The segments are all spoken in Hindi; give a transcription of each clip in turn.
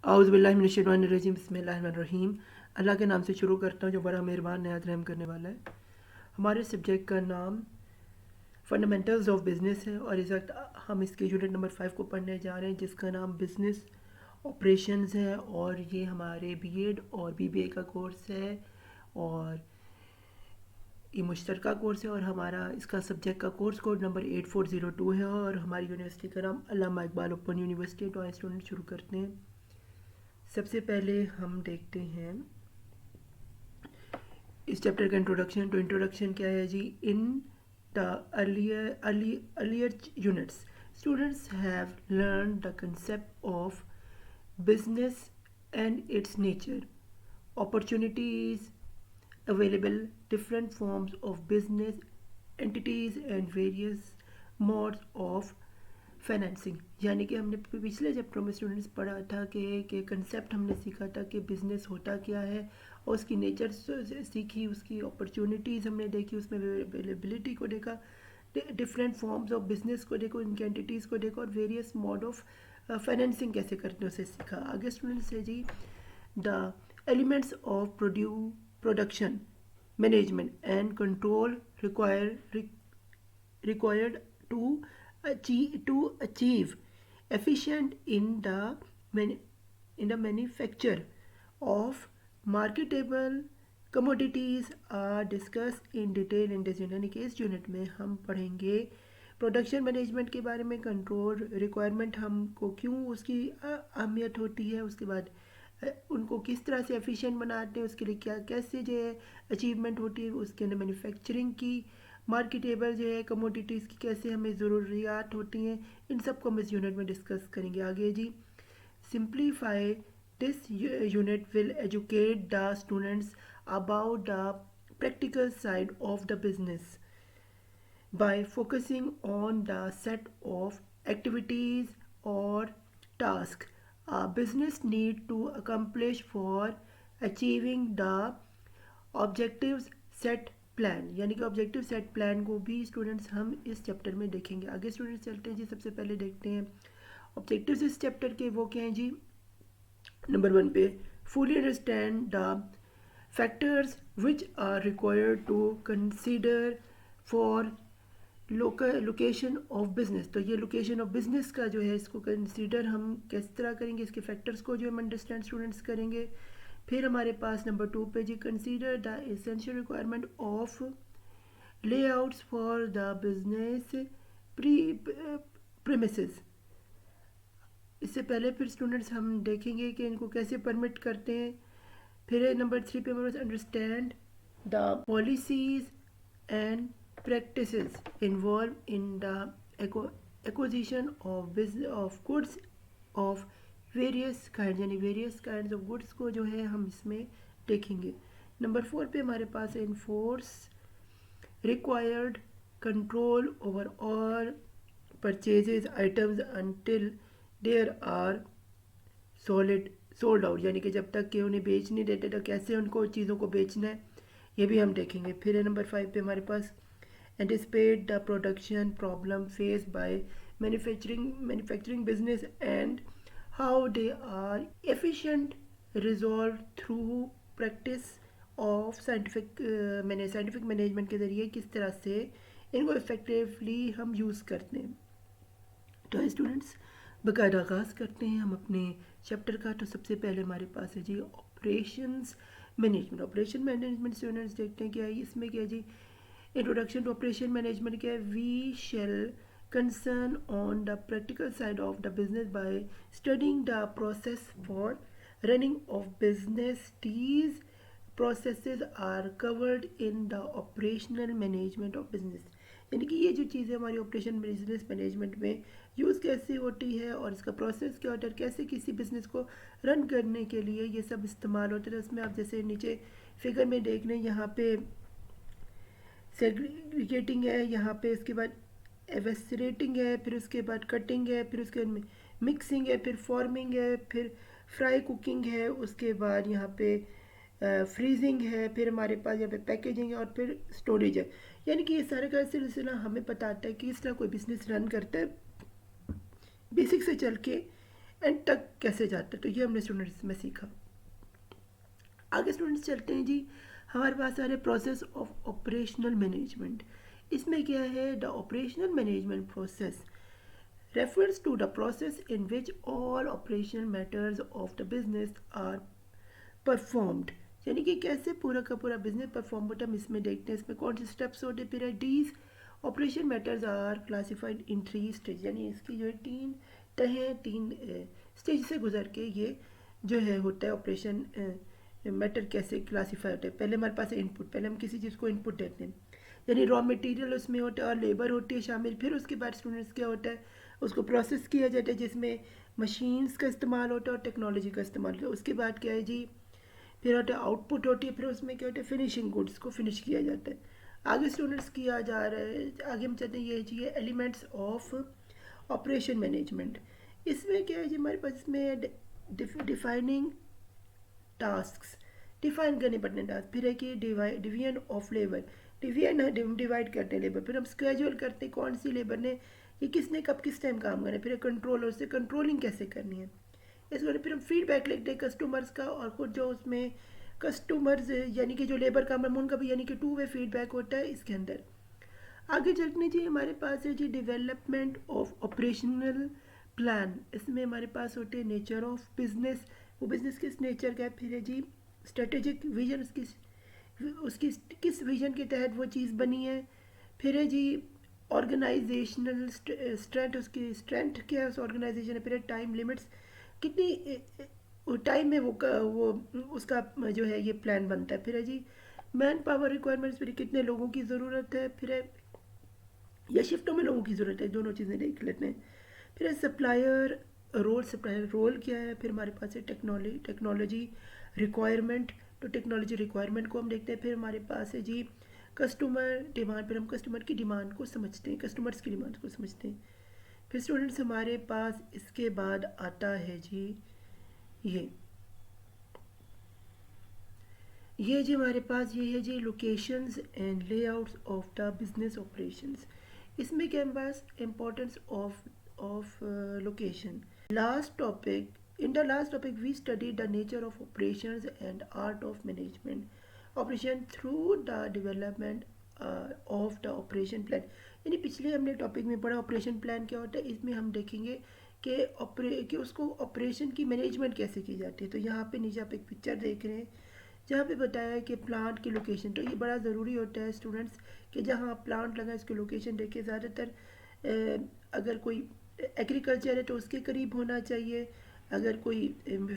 औज़ुबिल्लाहिमिनश्शैतानिर्रजीम बिस्मिल्लाहिर्रहमानिर्रहीम। अल्लाह के नाम से शुरू करता हूँ जो बड़ा मेहरबान नहायत रहम करने वाला है। हमारे सब्जेक्ट का नाम फंडामेंटल्स ऑफ बिज़नेस है और इस वक्त हम इसके यूनिट नंबर 5 को पढ़ने जा रहे हैं जिसका नाम बिज़नेस ऑपरेशंस है और ये हमारे बीएड और बीबीए का कोर्स है और ये मुश्तरका कोर्स है और हमारा इसका सब्जेक्ट का कोर्स कोड नंबर 8402 है और हमारी यूनिवर्सिटी का नाम अल्लामा इकबाल ओपन यूनिवर्सिटी। तो आइए स्टूडेंट शुरू करते हैं। सबसे पहले हम देखते हैं इस चैप्टर का इंट्रोडक्शन। तो इंट्रोडक्शन क्या है जी? In the earlier units students have learn the concept of business and its nature, opportunities available, different forms of business entities and various modes of financing. यानी कि हमने पिछले चैप्टर में स्टूडेंट्स पढ़ा था कि कंसेप्ट हमने सीखा था कि बिज़नेस होता क्या है और उसकी नेचर सीखी, उसकी अपॉर्चुनिटीज़ हमने देखी, उसमें अवेलेबिलिटी को देखा, डिफरेंट फॉर्म्स ऑफ बिजनेस को देखो, इनकी एंटिटीज़ को देखो और वेरियस मोड ऑफ फाइनेंसिंग कैसे करते हैं उसे सीखा। आगे स्टूडेंट्स है जी the elements of production management and control required to achieve efficient in the manufacture of marketable commodities are discussed in detail in this unit। यानी कि इस यूनिट में हम पढ़ेंगे प्रोडक्शन मैनेजमेंट के बारे में, कंट्रोल रिक्वायरमेंट हमको क्यों उसकी अहमियत होती है, उसके बाद उनको किस तरह से एफिशिएंट बनाते हैं, उसके लिए क्या कैसे जो है अचीवमेंट होती है, उसके अंदर मैन्युफैक्चरिंग की, मार्केटेबल जो है कमोडिटीज़ की कैसे हमें ज़रूरियात होती हैं, इन सब को हम इस यूनिट में डिस्कस करेंगे। आगे जी simplify this unit will educate the students about the practical side of the business by focusing on the set of activities or tasks a business need to accomplish for achieving the objectives set plan. यानी कि ऑब्जेक्टिव सेट प्लान को भी स्टूडेंट्स हम इस चैप्टर में देखेंगे। आगे स्टूडेंट्स चलते हैं जी। सबसे पहले देखते हैं ऑब्जेक्टिव्स इस चैप्टर के वो क्या हैं जी। नंबर 1 पे fully understand the factors which are required to consider for location of business. तो ये लोकेशन ऑफ बिजनेस का जो है इसको कंसीडर हम किस तरह करेंगे, इसके फैक्टर्स को जो हम अंडरस्टैंड स्टूडेंट्स करेंगे। फिर हमारे पास नंबर 2 पे जी consider the essential requirement of layouts for the business premises. इससे पहले फिर स्टूडेंट्स हम देखेंगे कि इनको कैसे परमिट करते हैं। फिर नंबर 3 पे हमारे understand the policies and practices involved in the acquisition of goods of various kinds, यानी various kinds of goods को जो है हम इसमें देखेंगे। नंबर 4 पे हमारे पास enforce required control over all purchases items until there are sold out, यानी कि जब तक कि उन्हें बेच नहीं देते तो कैसे उनको चीज़ों को बेचना है ये भी हम देखेंगे। फिर नंबर 5 पे हमारे पास anticipate the production problem faced by manufacturing business and how they are efficient resolved through practice of scientific management के ज़रिए किस तरह से इनको इफेक्टिवली हम यूज़ करते हैं। तो स्टूडेंट्स बाकायदा आगाज़ करते हैं हम अपने चैप्टर का। तो सबसे पहले हमारे पास है जी operations management. Operation management students देखते हैं क्या है इसमें, क्या जी इंट्रोडक्शन टू ऑपरेशन मैनेजमेंट क्या है। We shall concern on the practical side of the business by studying the process for running of business. These processes are covered in the operational management of business। यानी कि ये जो चीज़ें हमारी ऑपरेशन बिजनेस मैनेजमेंट में यूज़ कैसे होती है और इसका प्रोसेस क्या होता है, कैसे किसी बिज़नेस को रन करने के लिए ये सब इस्तेमाल होते हैं। इसमें आप जैसे नीचे फिगर में देख रहे हैं यहाँ पे सेग्रीगेटिंग है, यहाँ पे उसके बाद एवेसरेटिंग है, फिर उसके बाद कटिंग है, फिर उसके बाद मिक्सिंग है, फिर फॉर्मिंग है, फिर फ्राई कुकिंग है, उसके बाद यहाँ पे फ्रीजिंग है, फिर हमारे पास यहाँ पे पैकेजिंग है और फिर स्टोरेज है। यानी कि ये सारे का सिलसिला हमें पता आता है कि इस तरह कोई बिजनेस रन करता है बेसिक से चल के एंड तक कैसे जाता है, तो ये हमने स्टूडेंट्स में सीखा। आगे स्टूडेंट्स चलते हैं जी, हमारे पास आ रहे प्रोसेस ऑफ ऑपरेशनल मैनेजमेंट। इसमें क्या है, the operational management process refers to the process in which all operational matters of the business are performed। यानी कि कैसे पूरा का पूरा बिजनेस परफॉर्म होता है, हम इसमें देखते हैं इसमें कौन से स्टेप्स होते हैं। फिर है these operation matters are classified in 3 stage, यानी इसकी जो है 3 तहें 3 स्टेज से गुजर के ये जो है होता है ऑपरेशन मैटर कैसे क्लासीफाई होता है। पहले हमारे पास इनपुट, पहले हम किसी चीज़ को इनपुट देते हैं, यानी रॉ मटेरियल उसमें होता है और लेबर होती है शामिल। फिर उसके बाद स्टूडेंट्स क्या होता है, उसको प्रोसेस किया जाता है जिसमें मशीन्स का इस्तेमाल होता है और टेक्नोलॉजी का इस्तेमाल होता है। उसके बाद क्या है जी, फिर होता है आउटपुट होती है, फिर उसमें क्या होता है फिनिशिंग गुड्स को फिनिश किया जाता है। आगे स्टूडेंट्स किया जा रहा है, आगे हम चाहते हैं ये G elements of operation management. इसमें क्या है जी, हमारे पास इसमें डिफाइनिंग टास्क्स, डिफाइन करने पड़ते टास्क। फिर है कि डिवीजन ऑफ लेबर, डिवाइड करते हैं लेबर। फिर हम स्केड्यूल करते हैं कौन सी लेबर ने ये किसने कब किस टाइम काम करना है। फिर कंट्रोलर से कंट्रोलिंग कैसे करनी है इसके बाद। फिर हम फीडबैक लेते हैं कस्टमर्स का, और खुद जो उसमें कस्टमर्स यानी कि जो लेबर काम है उनका भी, यानी कि 2 वे फीडबैक होता है इसके अंदर। आगे चलने जी हमारे पास है जी डेवलपमेंट ऑफ ऑपरेशनल प्लान। इसमें हमारे पास होते हैं नेचर ऑफ बिजनेस, वो बिजनेस किस नेचर का है। फिर है जी स्ट्रेटेजिक विजन, उसकी किस विजन के तहत वो चीज़ बनी है। फिर है जी ऑर्गेनाइजेशनल स्ट्रेंथ, उसकी स्ट्रेंथ क्या है उस ऑर्गेनाइजेशन है। फिर है टाइम लिमिट्स, कितनी टाइम में वो उसका जो है ये प्लान बनता है। फिर है जी मैन पावर रिक्वायरमेंट्स, फिर कितने लोगों की ज़रूरत है। फिर है या शिफ्टों में लोगों की ज़रूरत है, दोनों चीज़ें देख लेते हैं। फिर है सप्लायर रोल, सप्लायर रोल क्या है। फिर हमारे पास है टेक्नोलॉजी रिक्वायरमेंट, तो टेक्नोलॉजी रिक्वायरमेंट को हम देखते हैं। फिर हमारे पास है जी कस्टमर डिमांड, फिर हम कस्टमर की डिमांड को समझते हैं, कस्टमर्स की डिमांड को समझते हैं। फिर स्टूडेंट्स हमारे पास इसके बाद आता है जी ये जी हमारे पास ये है जी locations and layouts of the business operations. इसमें क्या हमारे पास importance of location. Last topic, in the last topic we studied the nature of operations and art of management operation through the development of the operation plan। यानी पिछले हमने टॉपिक में पढ़ा ऑपरेशन प्लान क्या होता है। इसमें हम देखेंगे कि उसको ऑपरेशन की मैनेजमेंट कैसे की जाती है। तो यहाँ पे नीचे आप एक पिक्चर देख रहे हैं जहाँ पे बताया है कि प्लांट की लोकेशन, तो ये बड़ा ज़रूरी होता है स्टूडेंट्स कि जहाँ आप प्लांट लगा इसकी लोकेशन देखिए। ज़्यादातर अगर कोई एग्रीकल्चर है तो उसके करीब होना चाहिए, अगर कोई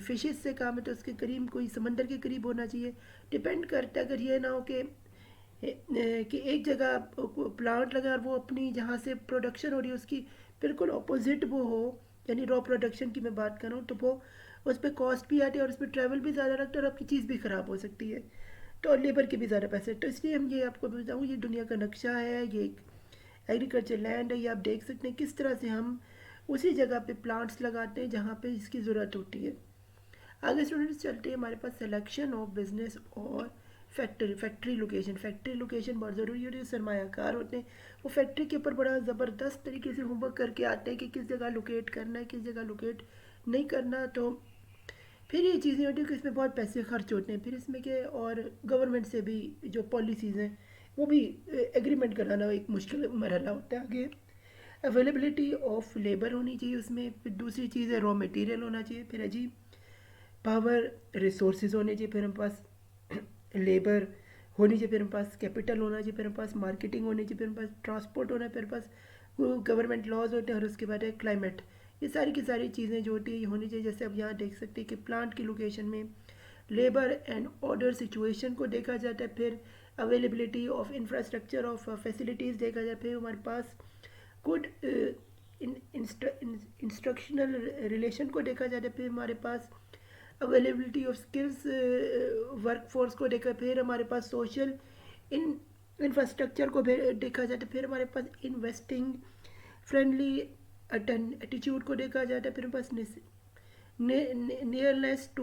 फिशेस से काम है तो उसके करीब, कोई समंदर के करीब होना चाहिए। डिपेंड करता है, अगर ये ना हो कि एक जगह प्लांट लगा और वो अपनी जहाँ से प्रोडक्शन हो रही है उसकी बिल्कुल अपोजिट वो हो, यानी रॉ प्रोडक्शन की मैं बात कर रहा हूँ, तो वो उस पर कॉस्ट भी आती है और उस पर ट्रैवल भी ज़्यादा लगता है और आपकी चीज़ भी ख़राब हो सकती है, तो लेबर के भी ज़्यादा पैसे। तो इसलिए हम ये आपको बताऊँ, ये दुनिया का नक्शा है, ये एग्रीकल्चर लैंड है, ये आप देख सकते हैं किस तरह से हम उसी जगह पे प्लांट्स लगाते हैं जहाँ पे इसकी ज़रूरत होती है। आगे स्टूडेंट्स चलते हैं हमारे पास सिलेक्शन ऑफ बिजनेस और फैक्ट्री लोकेशन बहुत ज़रूरी होती है। सरमायाकार होते हैं वो फैक्ट्री के ऊपर बड़ा ज़बरदस्त तरीके से होमवर्क करके आते हैं कि किस जगह लोकेट करना है, किस जगह लोकेट नहीं करना। तो फिर ये चीज़ें होती हैं कि इसमें बहुत पैसे खर्च होते हैं। फिर इसमें क्या, और गवर्नमेंट से भी जो पॉलिसीज़ हैं वो भी एग्रीमेंट कराना एक मुश्किल मरहला होता है। आगे अवेलेबिलिटी ऑफ लेबर होनी चाहिए उसमें। फिर दूसरी चीज़ है रॉ मटेरियल होना चाहिए। फिर है जी पावर रिसोर्सेज होने चाहिए। फिर हम पास लेबर होनी चाहिए। फिर हम पास कैपिटल होना चाहिए। फिर हम पास मार्केटिंग होनी चाहिए। फिर हम पास ट्रांसपोर्ट होना है। फिर पास गवर्नमेंट लॉज होते हैं। और उसके बाद है क्लाइमेट। ये सारी की सारी चीज़ें जो होती है ये होनी चाहिए। जैसे अब यहाँ देख सकते हैं कि प्लांट की लोकेशन में लेबर एंड ऑर्डर सिचुएशन को देखा जाता है। फिर availability of infrastructure of facilities देखा जाता है। फिर हमारे पास गुड इंस्ट्रक्शनल रिलेशन को देखा जाता है। फिर हमारे पास अवेलेबिलिटी ऑफ स्किल्स वर्कफोर्स को देखा। फिर हमारे पास सोशल इंफ्रास्ट्रक्चर को देखा जाता है। फिर हमारे पास इन्वेस्टिंग फ्रेंडली एटीट्यूड को देखा जाता है। फिर हमारे पास नियरेस्ट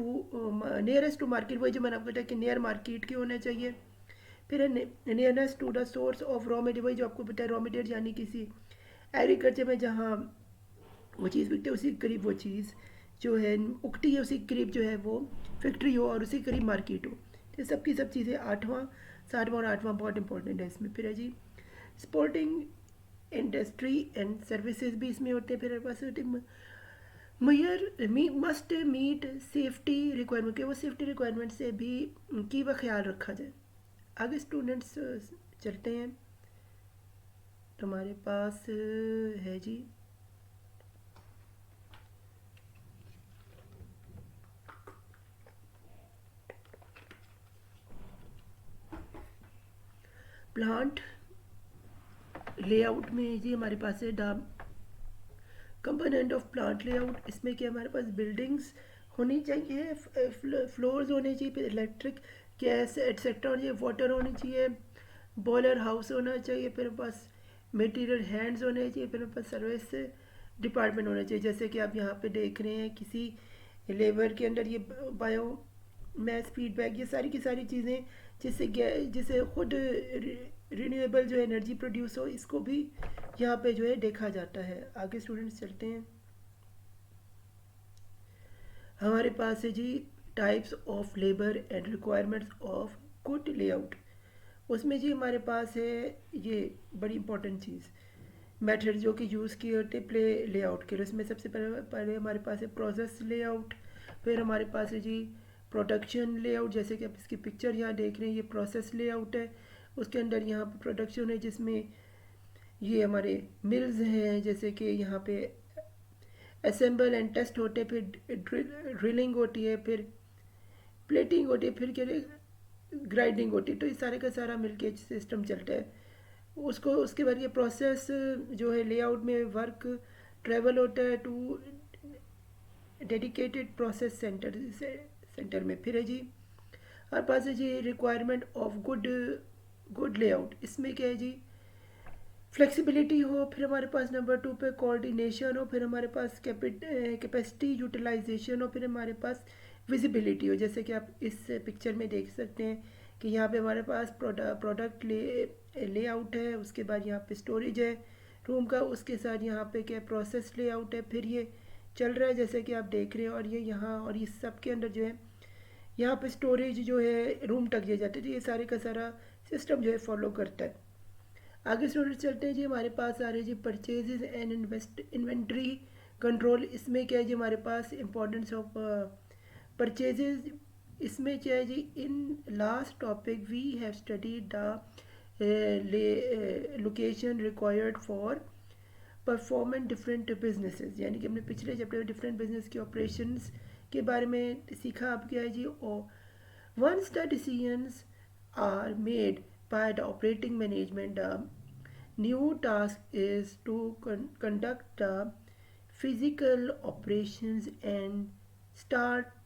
टू मार्केट, वही जो मैंने आपको बताया कि नियर मार्केट की होना चाहिए। फिर nearness to the source of raw material, वही जो आपको बताया रॉ मटेरियल यानी किसी एग्रीकल्चर में जहाँ वो चीज़ बिकती है उसी के करीब वो चीज़ जो है उगती है उसी के करीब जो है वो फैक्ट्री हो और उसी के करीब मार्केट हो। तो सब की सब चीज़ें 8वां 7वां और 8वां बहुत इंपॉर्टेंट है इसमें। फिर है जी स्पोर्टिंग इंडस्ट्री एंड सर्विसेज भी इसमें होते हैं। फिर हमारे पास मस्ट मीट सेफ्टी रिक्वायरमेंट के वो सेफ्टी रिक्वायरमेंट से भी की वह ख्याल रखा जाए। आगे स्टूडेंट्स चलते हैं तो हमारे पास है जी प्लांट लेआउट में जी हमारे पास है the component of plant layout. इसमें क्या हमारे पास बिल्डिंग्स होनी चाहिए, फ्लोर्स होने चाहिए, फिर इलेक्ट्रिक गैस एट्सेट्रा होनी चाहिए, वाटर होनी चाहिए, बॉयलर हाउस होना चाहिए, फिर पास मटेरियल हैंड्स होने चाहिए, फिर पास सर्विस डिपार्टमेंट होना चाहिए। जैसे कि आप यहाँ पे देख रहे हैं किसी लेबर के अंदर ये बायो मैथ फीडबैक ये सारी की सारी चीज़ें जिससे खुद रिन्यूएबल जो एनर्जी प्रोड्यूस हो इसको भी यहाँ पे जो है देखा जाता है। आगे स्टूडेंट्स चलते हैं। हमारे पास है जी types of labour and requirements of good layout. उसमें जी हमारे पास है ये बड़ी इंपॉर्टेंट चीज़ मेथड जो कि यूज़ किए होते प्ले लेआउट के लिए। उसमें सबसे पहले हमारे पास है प्रोसेस लेआउट, फिर हमारे पास है जी प्रोडक्शन लेआउट, जैसे कि आप इसकी पिक्चर यहाँ देख रहे हैं ये प्रोसेस लेआउट है। उसके अंदर यहाँ पे प्रोडक्शन है जिसमें ये हमारे मिल्स हैं, जैसे कि यहाँ पे असेंबल एंड टेस्ट होते हैं, फिर ड्रिलिंग होती है, फिर प्लेटिंग होती है, फिर क्या ग्राइंडिंग होती है। तो ये सारे का सारा मिलके सिस्टम चलता है। उसको उसके बाद ये प्रोसेस जो है लेआउट में वर्क ट्रेवल होता है टू डेडिकेटेड प्रोसेस सेंटर में। फिर है जी हमारे पास है जी रिक्वायरमेंट ऑफ गुड लेआउट। इसमें क्या है जी फ्लेक्सिबिलिटी हो, फिर हमारे पास नंबर 2 पे कोऑर्डिनेशन हो, फिर हमारे पास कैपेसिटी यूटिलाइजेशन हो, फिर हमारे पास विजिबिलिटी हो। जैसे कि आप इस पिक्चर में देख सकते हैं कि यहाँ पे हमारे पास प्रोडक्ट लेआउट है, उसके बाद यहाँ पे स्टोरेज है रूम का, उसके साथ यहाँ पे क्या प्रोसेस लेआउट है, फिर ये चल रहा है जैसे कि आप देख रहे हैं। और ये यहाँ और इस सब के अंदर जो है यहाँ पे स्टोरेज जो है रूम तक दिए जाते हैं। तो ये सारे का सारा सिस्टम जो है फॉलो करता है। आगे स्टूडेंट चलते हैं जी हमारे पास आ रहे हैं जी परचेजेज एंड इन्वेंट्री कंट्रोल। इसमें क्या है जी हमारे पास इंपॉर्टेंस ऑफ परचेजेज। इसमें क्या है जी in last topic we have studied the location required for performance different businesses, यानी कि हमने पिछले चैप्टर में डिफरेंट बिजनेस के ऑपरेशंस के बारे में सीखा। अब क्या है जी once the decisions are made by the operating management, the new task is to conduct the physical operations and start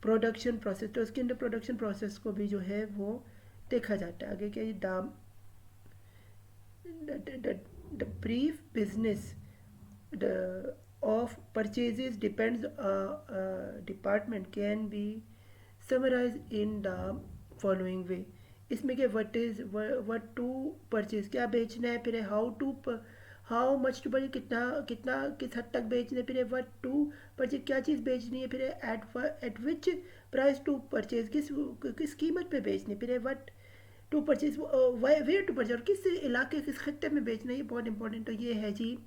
production process. तो उसके अंदर प्रोडक्शन प्रोसेस को भी जो है वो देखा जाता है। आगे क्या है the brief business of purchases depends department can be summarized in the following way। इसमें क्या what to purchase क्या बेचना है, फिर है हाउ मच टू परचेज कितना कितना किस हद तक बेचना है, फिर है what to परचेज क्या चीज़ बेचनी है, फिर है at which price to purchase किस कीमत पे बेचनी है, फिर है what to purchase where to purchase और किस इलाके किस खत्ते में बेचना है। ये बहुत इंपॉर्टेंट। तो ये है जी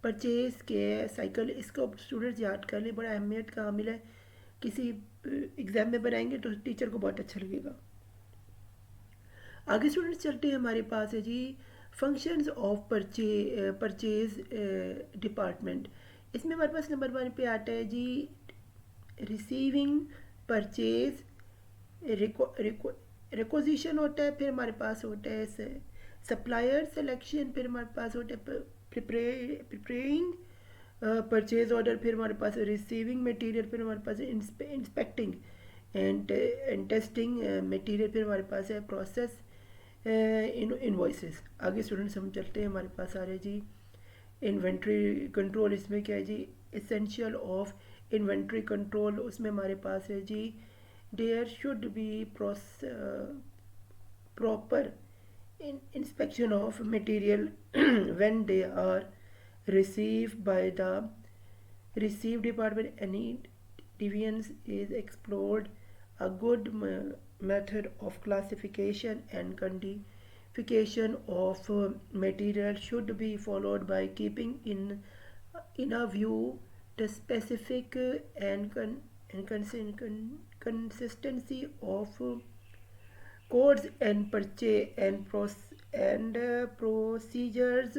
परचेज के साइकिल। इसको स्टूडेंट्स याद कर लें, बड़ा अहमियत का हामिल है। किसी एग्ज़ाम में बनाएंगे तो टीचर को बहुत अच्छा लगेगा। आगे स्टूडेंट्स चलते हैं हमारे पास है जी फंक्शंस ऑफ परचेज डिपार्टमेंट। इसमें हमारे पास नंबर 1 पे आता है जी रिसीविंग परचेज रिक्वेजिशन होता है, फिर हमारे पास होता है सप्लायर सिलेक्शन, फिर हमारे पास होता है प्रिपेयरिंग परचेज ऑर्डर, फिर हमारे पास रिसीविंग मटेरियल, फिर हमारे पास इंस्पेक्टिंग एंड टेस्टिंग मटेरियल, फिर हमारे पास है प्रोसेस इनवॉइसेस। आगे स्टूडेंट्स हम चलते हैं, हमारे पास आ रहे जी इन्वेंट्री कंट्रोल। इसमें क्या है जी एसेंशियल ऑफ इन्वेंट्री कंट्रोल। उसमें हमारे पास है जी there should be proper inspection of material when they are received by the receive department. Any deviance is explored. A good method of classification and quantification of material should be followed by keeping in a view the specific and consistency of codes and purchase and procedures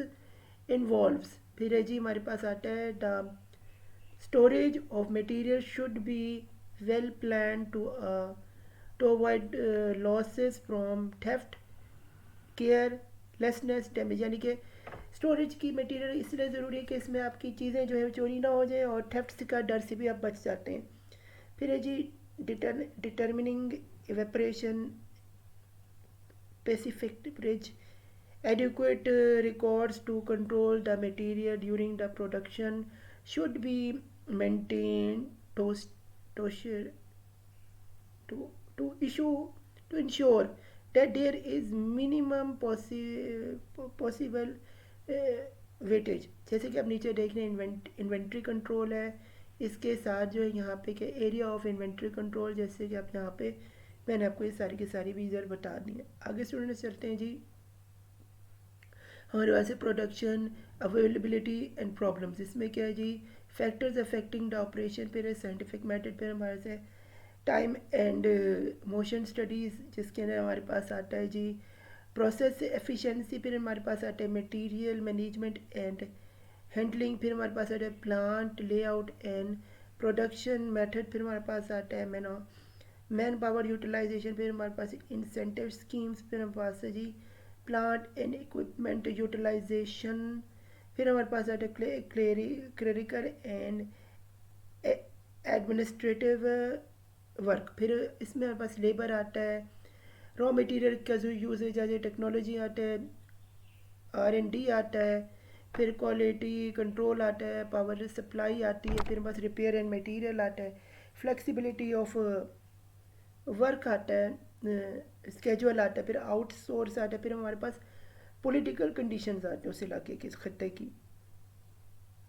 involves. फिर है जी हमारे पास आता है the storage of material should be well planned to avoid losses from theft, carelessness, damage, यानी कि स्टोरेज की मटेरियल इसलिए ज़रूरी है कि इसमें आपकी चीज़ें जो है चोरी ना हो जाए और थेफ्ट का डर से भी आप बच जाते हैं. फिर है जी determining evaporation precipitation, adequate records to control the material during the production should be maintained to, to, to issue to ensure that there is minimum possible weightage. जैसे कि आप नीचे देख रहे हैं इन्वेंट्री कंट्रोल है, इसके साथ जो है यहाँ पे क्या एरिया ऑफ इन्वेंट्री कंट्रोल, जैसे कि आप यहाँ पे मैंने आपको ये सारी की सारी भी इधर बता दी है. आगे स्टूडेंट्स चलते हैं जी. हमारे पास है प्रोडक्शन अवेलेबिलिटी एंड प्रॉब्लम्स. इसमें क्या है जी फैक्टर्स अफेक्टिंग द ऑपरेशन. फिर है साइंटिफिक मेथड. फिर हमारे से टाइम एंड मोशन स्टडीज़, जिसके अंदर हमारे पास आता है जी प्रोसेस एफिशिएंसी. फिर हमारे पास आता है मटेरियल मैनेजमेंट एंड हैंडलिंग. फिर हमारे पास आता है plant layout and production method. फिर हमारे पास आता है मैन पावर यूटिलाइजेशन. फिर हमारे पास इंसेंटिव स्कीम्स. फिर हमारे पास है जी प्लांट एंड इक्विपमेंट यूटिलाइजेशन. फिर हमारे पास आता है क्लेरिकल एंड एडमिनिस्ट्रेटिव वर्क. फिर इसमें हमारे पास लेबर आता है, रॉ मटेरियल का जो यूजेज आता है, टेक्नोलॉजी आता है, R&D आता है, फिर क्वालिटी कंट्रोल आता है, पावर सप्लाई आती है, फिर बस रिपेयर एंड मटेरियल आता है, फ्लेक्सिबिलिटी ऑफ वर्क आता है, स्केजुअल आता है, फिर आउटसोर्स आता है, फिर हमारे पास पॉलिटिकल कंडीशंस आते हैं उस इलाके के, इस खत्ते की.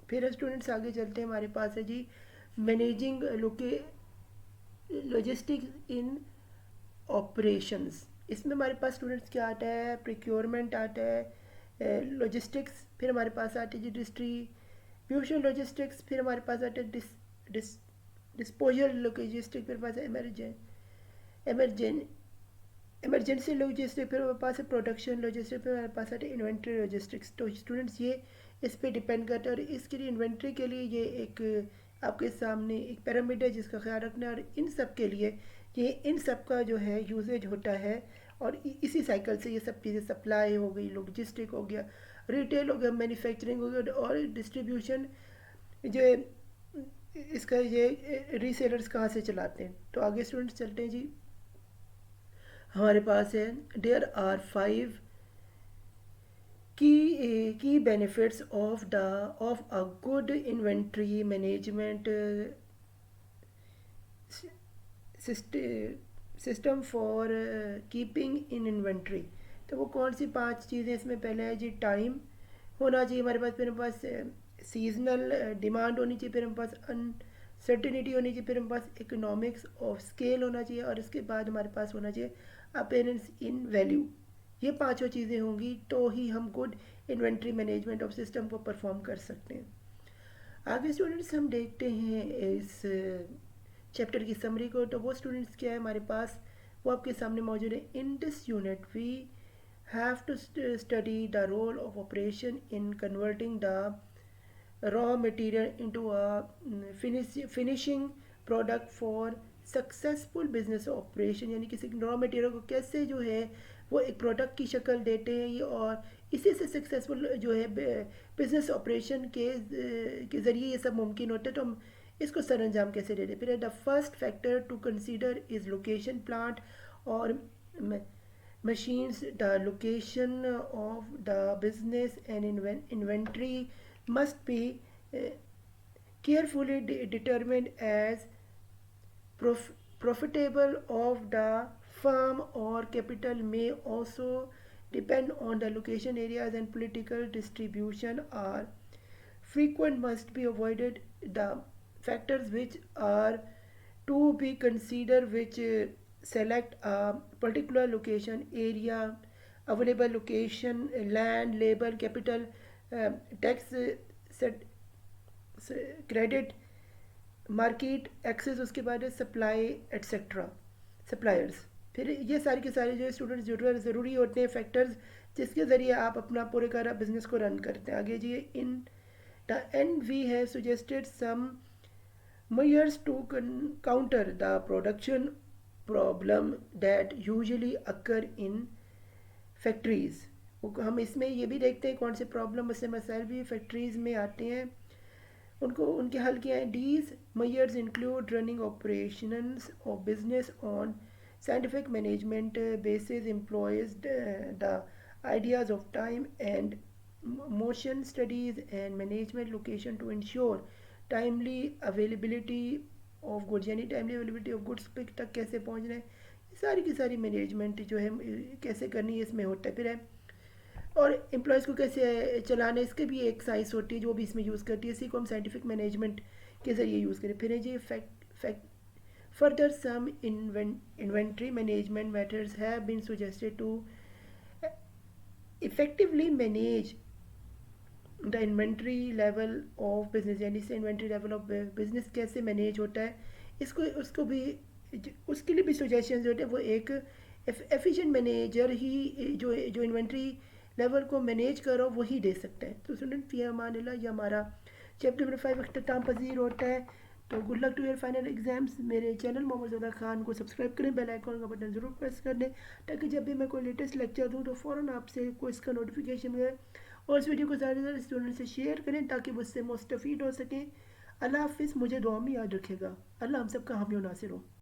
फिर स्टूडेंट्स आगे चलते हैं. हमारे पास है जी मैनेजिंग लॉजिस्टिक्स इन ऑपरेशंस. इसमें हमारे पास स्टूडेंट्स क्या आता है प्रिक्योरमेंट आता है, लॉजिस्टिक्स. फिर हमारे पास आती है जी डिस्ट्रीब्यूशन लॉजिस्टिक्स. फिर हमारे पास आता है डिस्पोजल लॉजिस्टिक. फिर पास एमरजेंसी लॉजिस्टिक. फिर हमारे पास है प्रोडक्शन लॉजिस्टिक. फिर हमारे पास आते हैं इन्वेंट्री लॉजिस्टिक्स. तो स्टूडेंट्स ये इस पर डिपेंड करता है और इसके लिए इन्वेंट्री के लिए ये एक आपके सामने एक पैरामीटर है जिसका ख्याल रखना है. और इन सब के लिए ये इन सब का जो है यूजेज होता है और इसी साइकिल से ये सब चीज़ें सप्लाई हो गई, लॉजिस्टिक हो गया, रिटेल हो गया, मैन्युफैक्चरिंग हो गया और डिस्ट्रीब्यूशन जो इसका ये रीसेलर्स कहाँ से चलाते हैं. तो आगे स्टूडेंट्स चलते हैं जी. हमारे पास है there are 5 key benefits of a good inventory management system for keeping in inventory. तो वो कौन सी 5 चीज़ें इसमें पहले है जी टाइम होना चाहिए हमारे पास. फिर हमारे पास सीजनल डिमांड होनी चाहिए. फिर हमारे पास अनसर्टिनिटी होनी चाहिए. फिर हमारे पास इकोनॉमिक्स ऑफ स्केल होना चाहिए और इसके बाद हमारे पास होना चाहिए अपेरेंस इन वैल्यू. ये 5 चीज़ें होंगी तो ही हम good inventory management of system को परफॉर्म कर सकते हैं. आगे स्टूडेंट्स हम देखते हैं इस चैप्टर की समरी को. तो वो स्टूडेंट्स क्या है हमारे पास वो आपके सामने मौजूद है. In this unit we have to study the role of operation in converting the raw material into a finishing product for successful business operation. यानी किसी रॉ मटेरियल को कैसे जो है वो एक प्रोडक्ट की शक्ल देते हैं ये और इसी से सक्सेसफुल जो है बिजनेस ऑपरेशन के ज़रिए ये सब मुमकिन होता है. तो हम इसको सर अंजाम कैसे देते हैं. फिर the first factor to consider is location. Plant और machines, the location of the business and inventory must be carefully determined as profitable of the firm or capital may also depend on the location areas and political distribution are frequent must be avoided. The factors which are to be considered, which select a particular location, area, available location, land, labor, capital, tax, set, credit, market access, उसके बाद सप्लाई एट्सेट्रा, सप्लायर्स। फिर ये सारे के सारे जो स्टूडेंट ज़रूरी होते हैं फैक्टर्स जिसके ज़रिए आप अपना पूरे का बिजनेस को रन करते हैं। आगे जी, in the end we have suggested some measures to counter the production problem that usually occur in factories। हम इसमें ये भी देखते हैं कौन से प्रॉब्लम से मसाइल भी फैक्ट्रीज़ में आते हैं, उनको उनके हल किया है। These measures include running operations of business on scientific management basis, employs the ideas of time and motion studies and management location to ensure timely availability of goods, यानी टाइमली अवेलेबिलिटी ऑफ गुड्स पे तक कैसे पहुँचना है, ये सारी की सारी मैनेजमेंट जो है कैसे करनी है इसमें होता है। फिर है और एम्प्लॉयज़ को कैसे चलाना है, इसके भी एक साइंस होती है जो भी इसमें यूज़ करती है। इसी को हम साइंटिफिक मैनेजमेंट के ज़रिए यूज़ करें। फिर है जी further some inventory management methods have been suggested to effectively manage the inventory level of business, यानी से इन्वेंट्री लेवल ऑफ बिजनेस कैसे मैनेज होता है, इसको उसको भी उसके लिए भी सजेशन जो होते हैं वो एक एफिशिएंट मैनेजर ही जो इन्वेंट्री लेवल को मैनेज करो वही दे सकता है। तो स्टूडेंट फी अमानिल्लाह, ये हमारा चैप्टर नंबर 5 अख्ताम पजीर होता है। तो good luck to your final exams. मेरे चैनल मोहम्मद ज़फ़र खान को सब्सक्राइब करें, बेल आइकन का बटन ज़रूर प्रेस कर दें ताकि जब भी मैं कोई लेटेस्ट लेक्चर दूँ तो फ़ौरन आपसे कोई इसका नोटिफिकेशन मिले। और इस वीडियो को ज़्यादा से ज़्यादा स्टूडेंट से शेयर करें ताकि मुझसे मुस्तफ़ीद हो सकें। अल्लाह हाफ़िज़, मुझे दुआ में याद रखेगा। अल्लाह हम सब का हामी और नासिर हो।